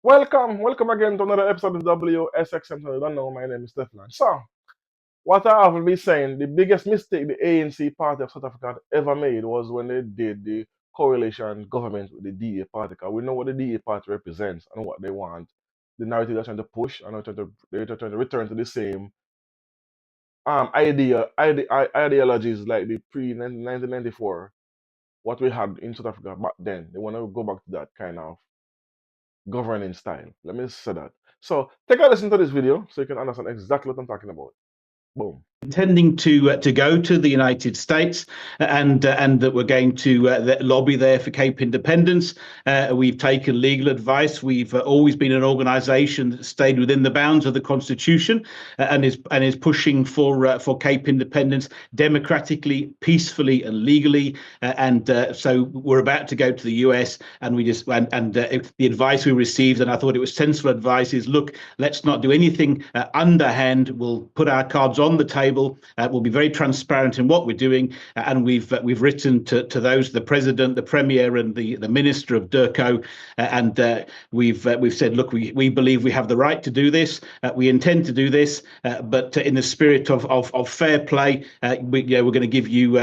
Welcome again to another episode of WSXM. So you don't know, my name is Stefan. So, what I have been saying, the biggest mistake the ANC party of South Africa had ever made was when they did the correlation government with the DA party. Because we know what the DA party represents and what they want. The narrative they're trying to push, and they're trying to return to the same ideologies like the pre 1994, what we had in South Africa back then. They want to go back to that kind of governing style. Let me say that. So take a listen to this video so you can understand exactly what I'm talking about. Boom. Intending to go to the United States, and that we're going to lobby there for Cape independence. We've taken legal advice. We've always been an organisation that stayed within the bounds of the Constitution, and is pushing for Cape independence democratically, peacefully, and legally. So we're about to go to the US, and the advice we received, and I thought it was sensible advice, is look, let's not do anything underhand. We'll put our cards on the table. We'll be very transparent in what we're doing, and we've written to those, the president, the premier, and the minister of DIRCO, and we've said, look, we believe we have the right to do this. We intend to do this, but in the spirit of fair play, we're going to give you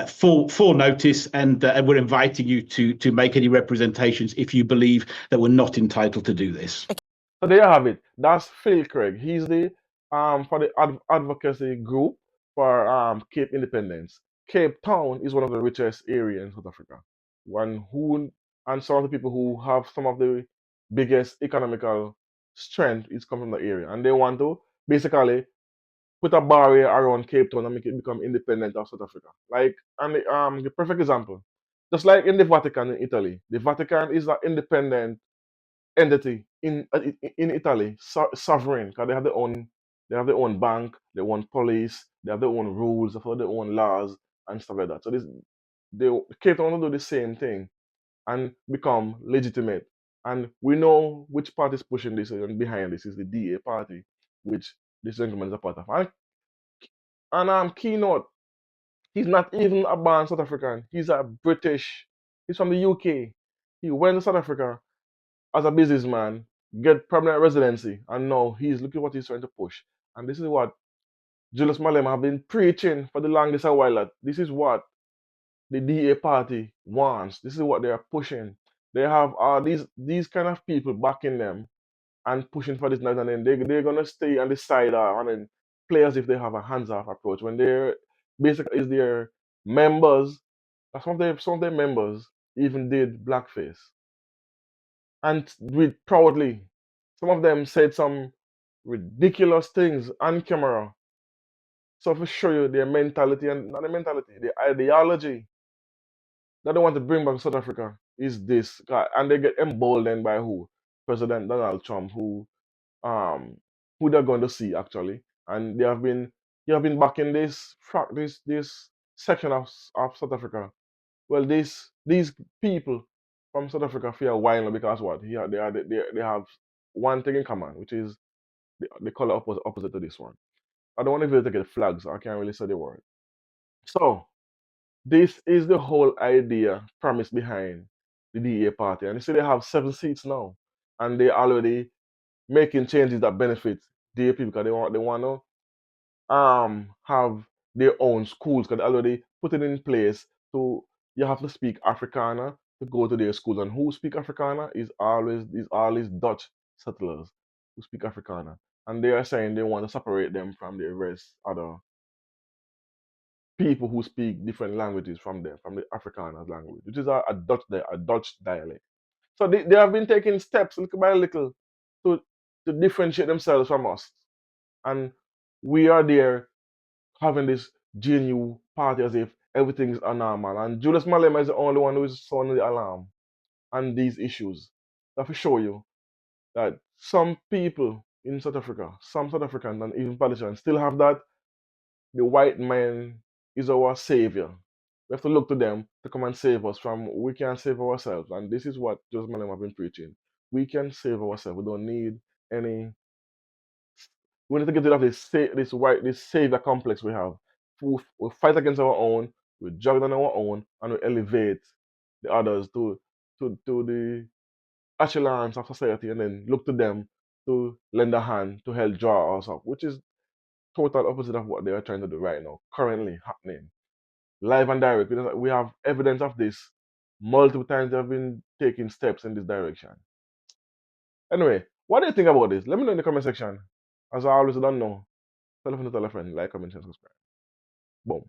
full notice, and we're inviting you to make any representations if you believe that we're not entitled to do this. So there you have it. That's Creig. He's the for the advocacy group for Cape Independence. Cape Town is one of the richest areas in South Africa. One who and some of the people who have some of the biggest economical strength is coming from the area, and they want to basically put a barrier around Cape Town and make it become independent of South Africa. Like, and the perfect example, just like in the Vatican in Italy, the Vatican is an independent entity in Italy, sovereign, because they have their own bank, their own police, they have their own rules, they have their own laws and stuff like that. So they Cape Town want to do the same thing and become legitimate. And we know which party is pushing this, and behind this is the DA party, which this gentleman is a part of. And keynote, he's not even a born South African. He's a British. He's from the UK. He went to South Africa as a businessman, get permanent residency, and now he's looking what he's trying to push. And this is what Julius Malema have been preaching for the longest a while. That this is what the DA party wants. This is what they are pushing. They have these kind of people backing them and pushing for this now, and then they're gonna stay on the side and then play as if they have a hands-off approach when they're basically is their members. Some of their members even did blackface and with proudly. Some of them said some ridiculous things on camera. So to show you their mentality, and not the mentality, the ideology that they want to bring back to South Africa is this. And they get emboldened by who? President Donald Trump, um who they're going to see actually. And they have been backing this section of South Africa. Well, these people from South Africa feel while because what? They have one thing in common, which is the color opposite to this one. I don't want to really take the flags. I can't really say the word. So this is the whole idea premise behind the DA party, and you see they have 7 seats now, and they already making changes that benefit DA people because they want to have their own schools because they already put it in place. So you have to speak Afrikaner to go to their schools, and who speak Afrikaner is always Dutch settlers who speak Afrikaner, and they are saying they want to separate them from the rest other people who speak different languages from them, from the Afrikaner language, which is a Dutch dialect. So they have been taking steps little by little to to differentiate themselves from us, and we are there having this GNU party as if everything is normal. And Julius Malema is the only one who is sounding the alarm on these issues. That to show you that some people in South Africa, some South Africans and even politicians still have that the white man is our savior. We have to look to them to come and save us from we can't save ourselves. And this is what Joseph Malem have been preaching. We can save ourselves. We don't need any we need to get rid of this savior complex we have. We fight against our own, we juggle on our own, and we elevate the others to the echelons of society and then look to them to lend a hand to help draw us up, which is total opposite of what they are trying to do right now, currently happening. Live and direct. We have evidence of this multiple times. They have been taking steps in this direction. Anyway, what do you think about this? Let me know in the comment section. As I always don't know, tell a friend, like, comment, and subscribe. Boom.